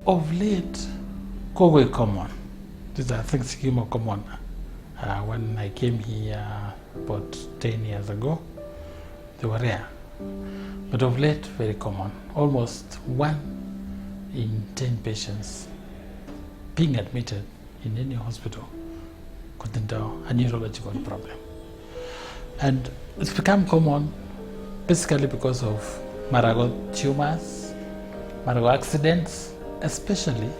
Of late, Kogo common. These are things more common. When I came here about 10 years ago, they were rare. But of late, very common. Almost 1 in 10 patients being admitted in any hospital could endure a neurological problem. And it's become common basically because of Marago tumors, Marago accidents, especially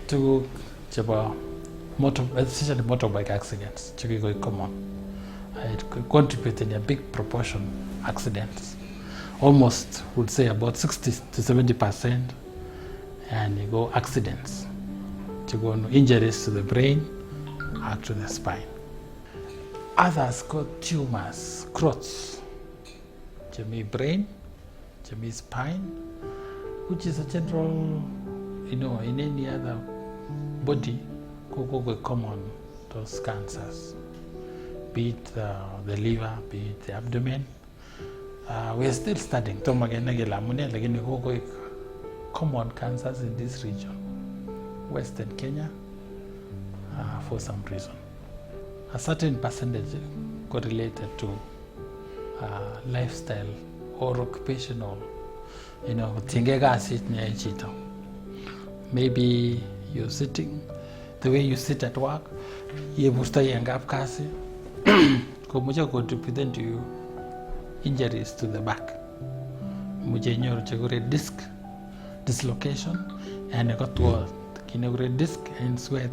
to especially motorbike accidents, which are very common. It contributes in a big proportion accidents. Almost would say about 60 to 70%, and you go accidents. To go injuries to the brain or to the spine. Others got tumors, growths, to me brain, to me spine, which is a general, in any other body, go common, those cancers, be it the liver, be it the abdomen. We are still studying common cancers in this region, Western Kenya, for some reason. A certain percentage correlated to lifestyle or occupational, maybe you're sitting, the way you sit at work, you contribute to injuries to the back. Disc dislocation, and I got to disc and sweat,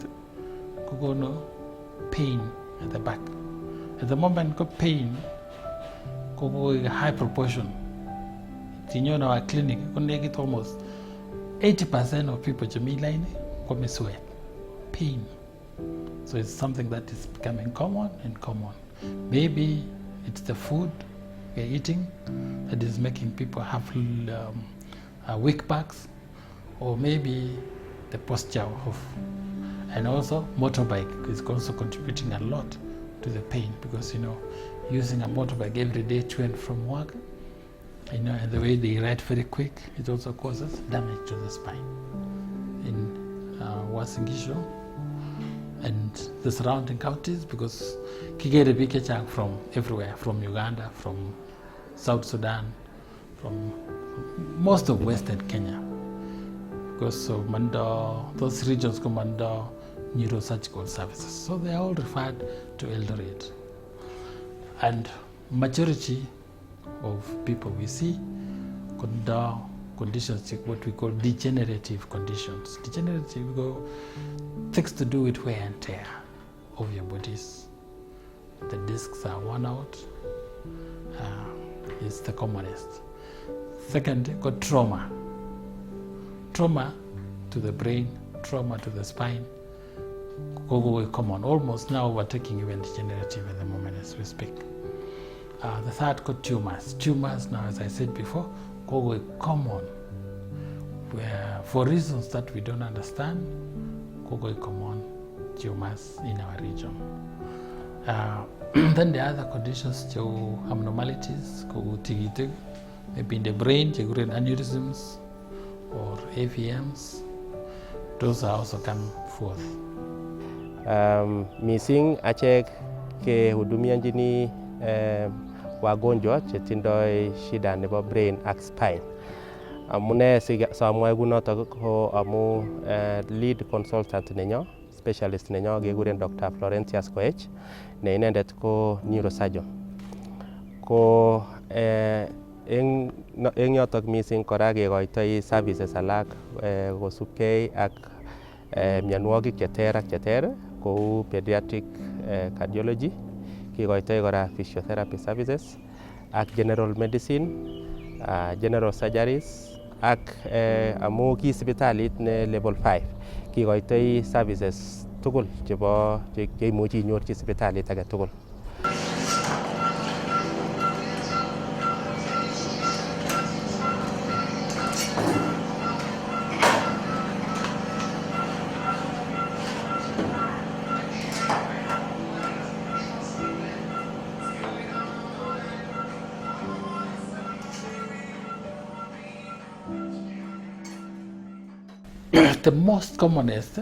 pain at the back. At the moment, got pain, a high proportion. In our clinic, we get almost 80% of people come sweat, pain. So it's something that is becoming common and common. Maybe it's the food we're eating that is making people have weak backs, or maybe the posture of, and also motorbike is also contributing a lot to the pain, because using a motorbike every day to and from work, and the way they ride very quick, it also causes damage to the spine. In Uasin Gishu and the surrounding counties, because Kigere Bikechang from everywhere, from Uganda, from South Sudan, from most of Western Kenya, because of those regions come under neurosurgical services. So they are all referred to Eldoret. And majority of people we see under conditions, what we call degenerative conditions. Degenerative things to do with wear and tear of your bodies. The discs are worn out. It's the commonest. Second, got trauma. Trauma to the brain, trauma to the spine, common. Almost now overtaking even degenerative at the moment as we speak. The third, got tumors. Tumors now, as I said before, common. Where, for reasons that we don't understand, common tumors in our region. Then the other conditions, abnormalities, maybe in the brain, aneurysms or AVMs, those are also come forth. Missing achek ke hudumia njini wagonjwa chetindoi shida nebo brain ak spine. Amune samwae kunotok ko amu lead consultant nenyo, specialist nenyo kekuren Dr. Florentius Koech, ne inendet ko neurosurgeon. Ko eng yotok missing kora kekoitoi services alak kosubkei ak mionwogik cheter ak cheter kou pediatric cardiology, kikoitoi kora physiotherapy services ak general medicine, general surgeries ak amu ki sipitalit ne level 5 kikoitoi services tugul chebo cheimuchi inyorchi sipitalit age tugul. the most commonest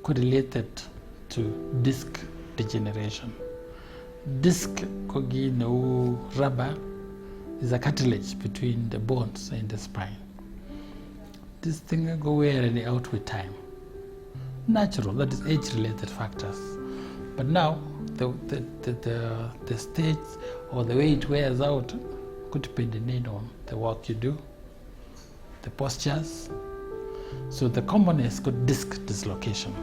correlated to disc degeneration. Disc kogi no rubber is a cartilage between the bones and the spine. This thing go wearing out with time. Natural, that is age-related factors. But now the stage or the way it wears out could depend on the work you do, the postures. So the commonest could disc dislocation,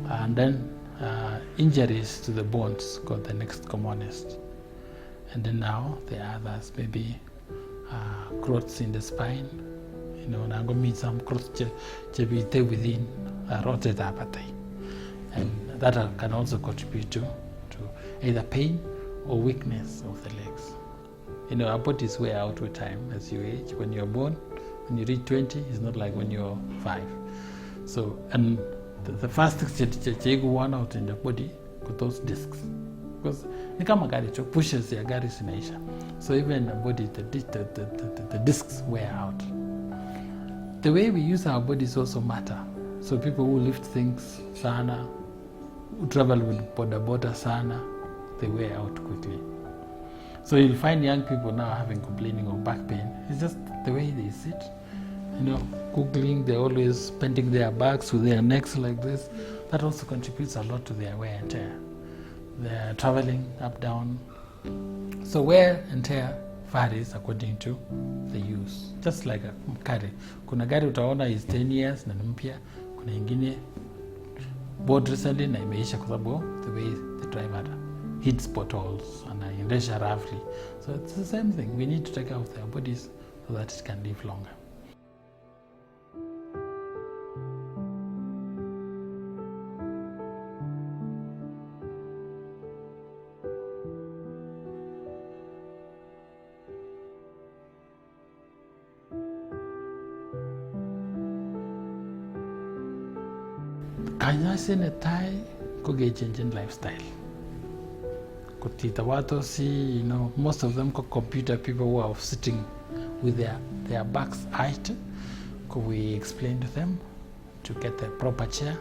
and then injuries to the bones got the next commonest, and then now the others maybe growths in the spine. Nango means some growths within rotated appetite, and that can also contribute to either pain or weakness of the legs. Our bodies wear out with time as you age. When you're born, when you reach 20, it's not like when you're 5. So, and the first things that you worn out in the body with those discs, because ni kama gari cho pushes ya gari sinaisha. So even the body, the discs wear out. The way we use our bodies also matter. So people who lift things sana, who travel with boda sana, they wear out quickly. So you'll find young people now complaining of back pain. It's just the way they sit. Googling, they're always bending their backs with their necks like this. That also contributes a lot to their wear and tear. They're traveling up, down. So wear and tear varies according to the use. Just like a gari. Kuna gari utaona is 10 years na mpya. Kuna ingine bought recently na imeisha kwa sababu the way the driver hits potholes and inaendesha roughly. So it's the same thing. We need to take care of their bodies so that it can live longer. Kanyasi netai kugechanging lifestyle. Kutita watu see, most of them computer people who are sitting with their backs height. Could we explain to them to get the proper chair,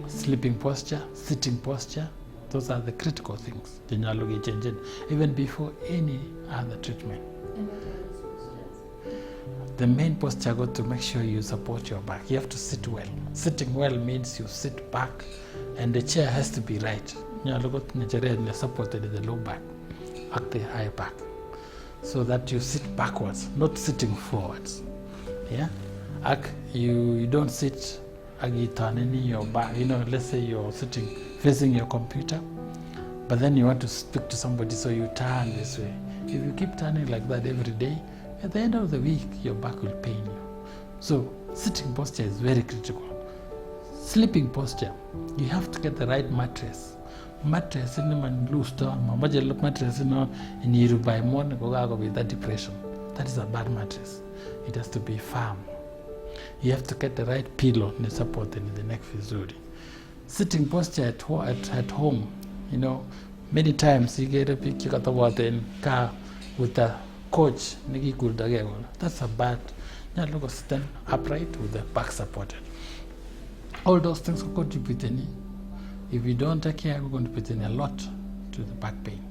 sleeping posture, sitting posture? Those are the critical things. Even before any other treatment. The main posture got to make sure you support your back. You have to sit well. Sitting well means you sit back and the chair has to be right. Supported in the low back, at the high back. So that you sit backwards, not sitting forwards. Yeah? You don't sit turning your back. Let's say you're sitting facing your computer, but then you want to speak to somebody, so you turn this way. If you keep turning like that every day, at the end of the week, your back will pain you. So sitting posture is very critical. Sleeping posture, you have to get the right mattress. Mattress in the loose down. Mattress in you by morning go with that depression. That is a bad mattress. It has to be firm. You have to get the right pillow and support in the neck visually. Sitting posture at home, many times you get a picture of the water in car with a coach. That's a bad. Now look at stand upright with the back supported. All those things will contribute in. If you don't take care, we're going to put in a lot to the back pain.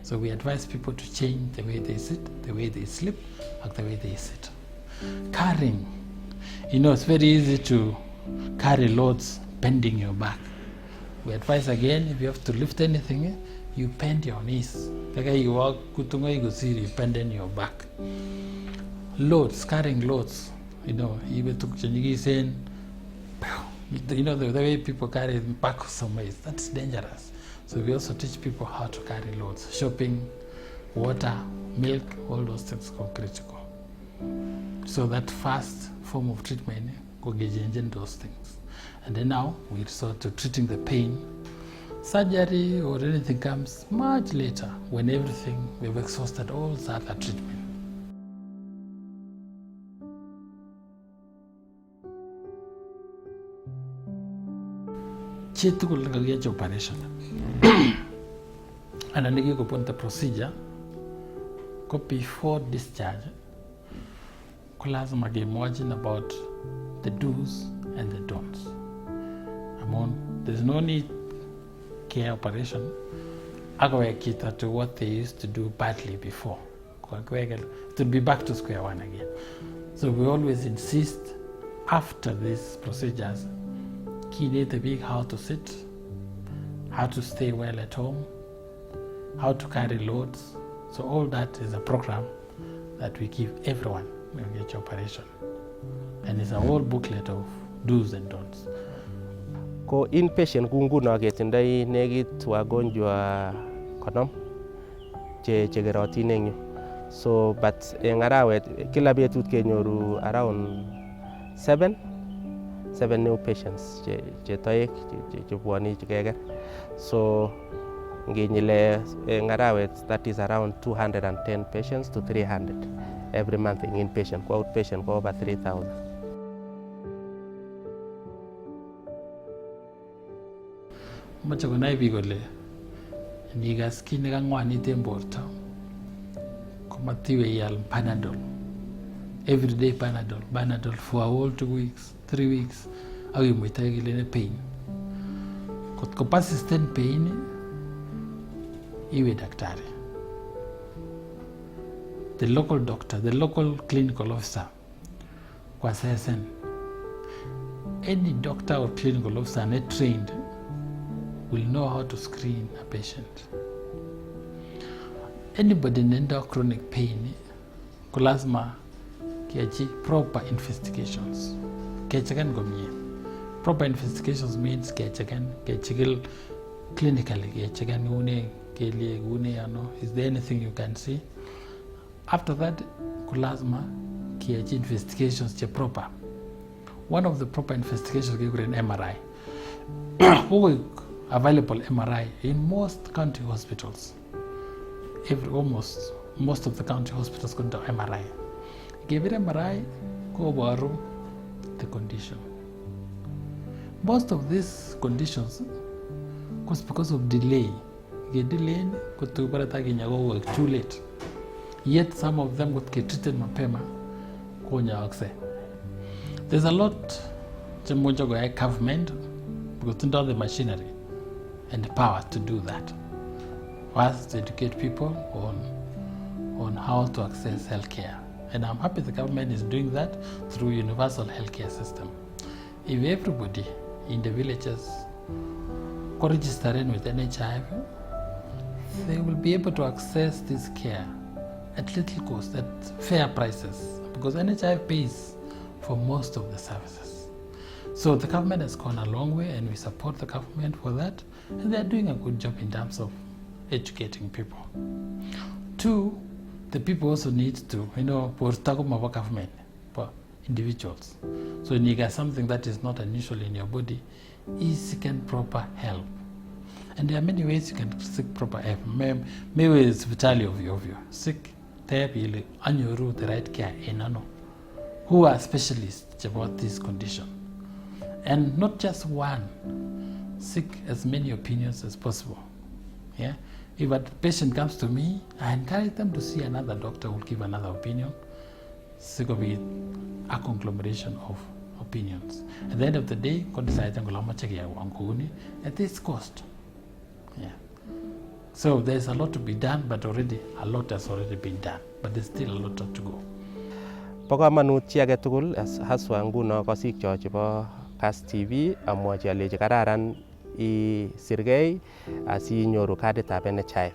So we advise people to change the way they sit, the way they sleep, and the way they sit. Carrying. It's very easy to carry loads bending your back. We advise again, if you have to lift anything, you bend your knees. The guy you walk, you bend in your back. Loads, carrying loads. Even took saying, the way people carry back some ways, that's dangerous. So we also teach people how to carry loads. Shopping, water, milk, all those things are critical. So that first form of treatment, go engage those things. And then now we resort to treating the pain. Surgery or anything comes much later when we've exhausted all the other treatment. Chitukul nagagya operation. And then you go the procedure. Go before discharge. ko lazima kemwochin about the do's and the don'ts. There's no need care operation akowek chito to what they used to do badly before. To be back to square one again. So we always insist after these procedures, kinete big how to sit, how to stay well at home, how to carry loads. So all that is a program that we give everyone when we get your operation. And it's a whole booklet of do's and don'ts. Ko inpatient ku nguno ketindoi nekit wagonjwa 50 chekerotin eng yu. So but eng arawet kila betut kenyoru around 7 new patients che toek chebwoni chekeker. So nginyile eng arawet, that is around 210 patients to 300 every month in inpatient. Ko outpatient ko over 3,000. Moche konai biik kole nikas kit nekang'wanit en borto komatiwe ial Panadol, everyday Panadol for a whole 2 weeks, 3 weeks ak imuitoi kele pain. Kotko persistent pain iwe daktari. The local doctor, the local clinical officer kwa assessment. Any doctor or clinical officer not trained will know how to screen a patient. Anybody nenda chronic pain ko lazima kiachi proper investigations. Kechekan komie. Proper investigations means kechikil clinically, kechekan une keliek une ano, is there anything you can see? After that ko lazima kiachi investigations che proper. One of the proper investigations kekuren MRI. Available MRI in most county hospitals. Most of the county hospitals go to MRI. Give it MRI, go borrow the condition. Most of these conditions was because of delay. Delay go too late. Yet some of them got treated mapema konya. There's a lot of government because into the machinery and the power to do that. First, to educate people on how to access healthcare. And I'm happy the government is doing that through universal healthcare system. If everybody in the villages go register in with NHIF, they will be able to access this care at little cost, at fair prices, because NHIF pays for most of the services. So the government has gone a long way and we support the government for that, and they're doing a good job in terms of educating people. 2, the people also need to, for government, for individuals. So when you get something that is not unusual in your body, is seeking proper help. And there are many ways you can seek proper help. Maybe it's vitally of you. Seek therapy, and you the right care in who are specialists about this condition. And not just one. Seek as many opinions as possible. Yeah. If a patient comes to me, I encourage them to see another doctor who will give another opinion. It's going to be a conglomeration of opinions. At the end of the day, decide at this cost. Yeah. So there's a lot to be done, but already a lot has already been done. But there's still a lot to go. Po kamanut chi age tugul haswa nguno kosik cho chebo Kass TV amwochi alechi kararan isirgei asinyoru kaditab NHIF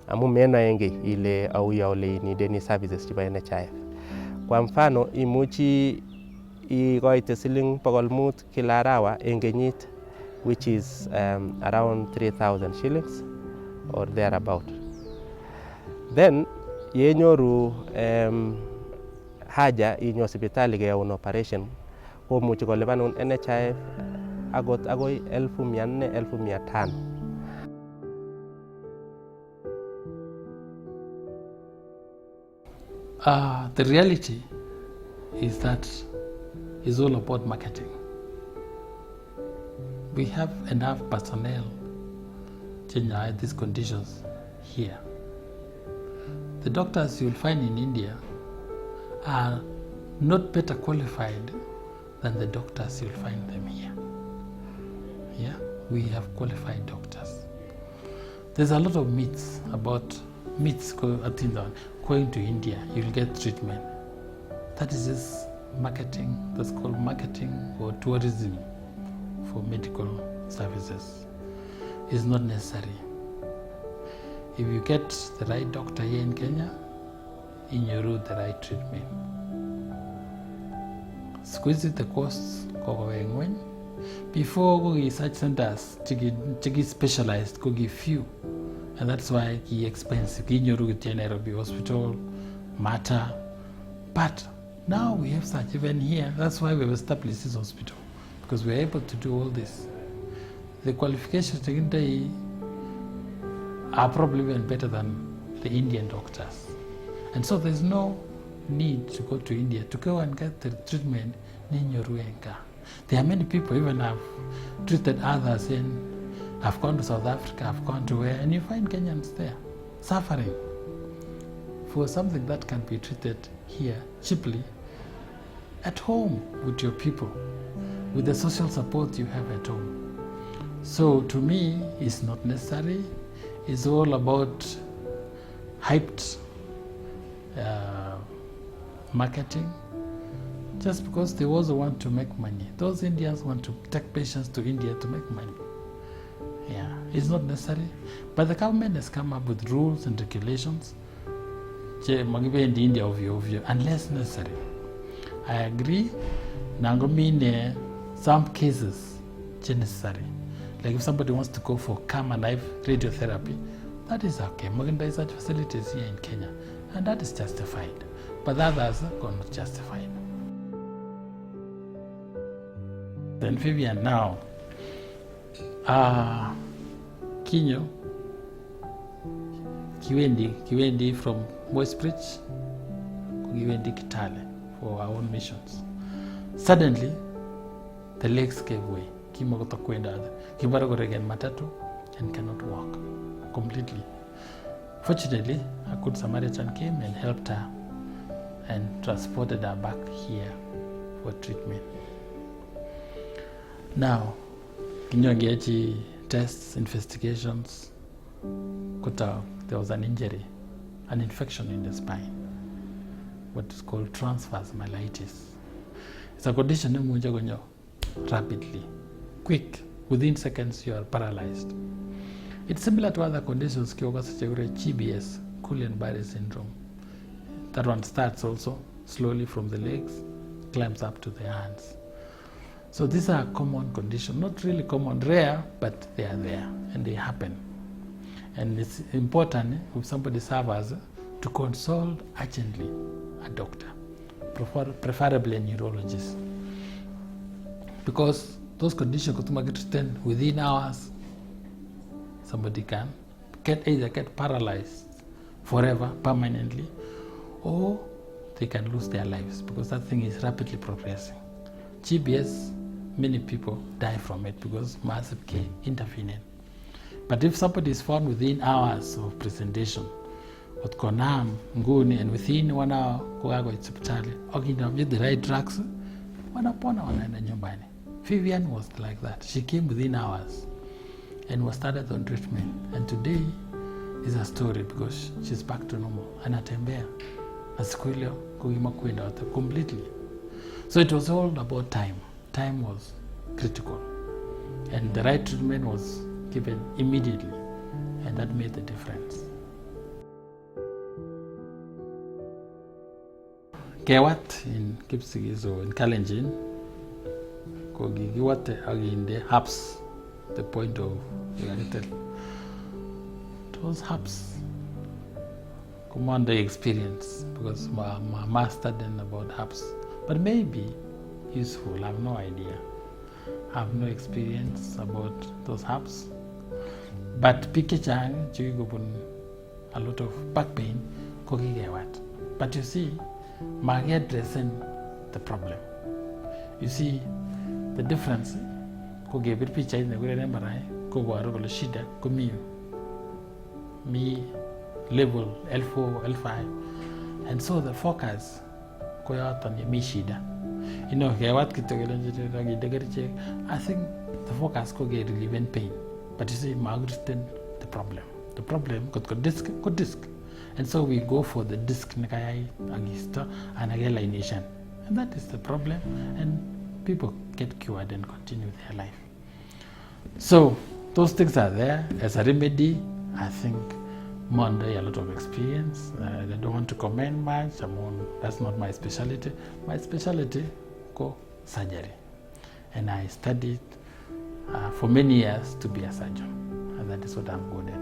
amu menoenge ile auya ole inideni services chebo NHIF. Kwa mfano imuchi ikoite siling 500 kila arawa eng kenyit, which is around 3,000 shillings or thereabout. Then yenyoru haja inyo sipitali keyaun operation komuchi kolipanun NHIF agot agoi 1,400-1,500. The reality is that it's all about marketing. We have enough personnel to know these conditions here. The doctors you'll find in India are not better qualified than the doctors you'll find them here. Yeah, we have qualified doctors. There's a lot of myths going to India, you'll get treatment. That is just marketing. That's called marketing or tourism for medical services. It's not necessary. If you get the right doctor here in Kenya, in your route the right treatment. Squeeze the costs before go research centers to specialized go give few, and that's why it's expensive. In your route Nairobi Hospital, Mata, but now we have such even here. That's why we have established this hospital, because we're able to do all this. The qualifications today are probably even better than the Indian doctors. And so there's no need to go to India to go and get the treatment in Nyoruenga. There are many people even have treated others I've gone to South Africa, I've gone to where, and you find Kenyans there suffering for something that can be treated here cheaply at home with your people, with the social support you have at home. So to me, it's not necessary. It's all about hyped marketing, just because they also want to make money. Those Indians want to take patients to India to make money. Yeah, it's not necessary. But the government has come up with rules and regulations in India unless necessary. I agree. Nangomine some cases necessary. Like if somebody wants to go for Gamma Knife radiotherapy, that is okay. There is such facilities here in Kenya, and that is justified. But the others are not justified. Then Vivian now, Kinyo, Kiwendi from Moisbridge, Kiwendi Kitale for our own missions. Suddenly, the legs gave way. Kibaragoregen Matatu and cannot walk completely. Fortunately, a good Samaritan came and helped her and transported her back here for treatment. Now, Kinyongechi tests, investigations, there was an injury, an infection in the spine, what is called transverse myelitis. It's a condition that rapidly, quick, within seconds you are paralyzed. It's similar to other conditions, GBS, Guillain-Barré syndrome. That one starts also slowly from the legs, climbs up to the hands. So these are common conditions, not really common, rare, but they are there and they happen. And it's important if somebody suffers to consult urgently a doctor, preferably a neurologist, because those conditions could get treated within hours. Somebody can either get paralyzed forever, permanently, or they can lose their lives because that thing is rapidly progressing. GBS, many people die from it because massive care intervening. But if somebody is found within hours of presentation, with Konam, Nguni, and within 1 hour, go to hospital, with the right drugs, Vivian was like that. She came within hours and was started on treatment. And today is a story because she's back to normal. And atembea, asikuile kuima kwenda completely. So it was all about time. Time was critical. And the right treatment was given immediately. And that made the difference. Kewat in Kipsigis or in Kalenjin, Kogigiwat again the hubs, the point of tell. Those hubs command the experience because my master then about hubs. But maybe useful, I have no idea. I have no experience about those hubs. But Pikechang, a lot of back pain, Kogigewat. But you see, Margaret addressing the problem. You see the difference. Koge bir picha ina gure nembarai ko waro ko shida ko mi level L4 L5, and so the focus ko yoton yemi shida. Kewat kityo kinde kerichek, I think the focus ko ke relieve pain. But you see, magritin the problem. The problem got disc, and so we go for the disc nekayai agisto and alienation, and that is the problem. And people get cured and continue their life. So those things are there as a remedy. I think Monday a lot of experience. I don't want to comment much. That's not my specialty. My specialty go surgery, and I studied for many years to be a surgeon, and that is what I'm good at.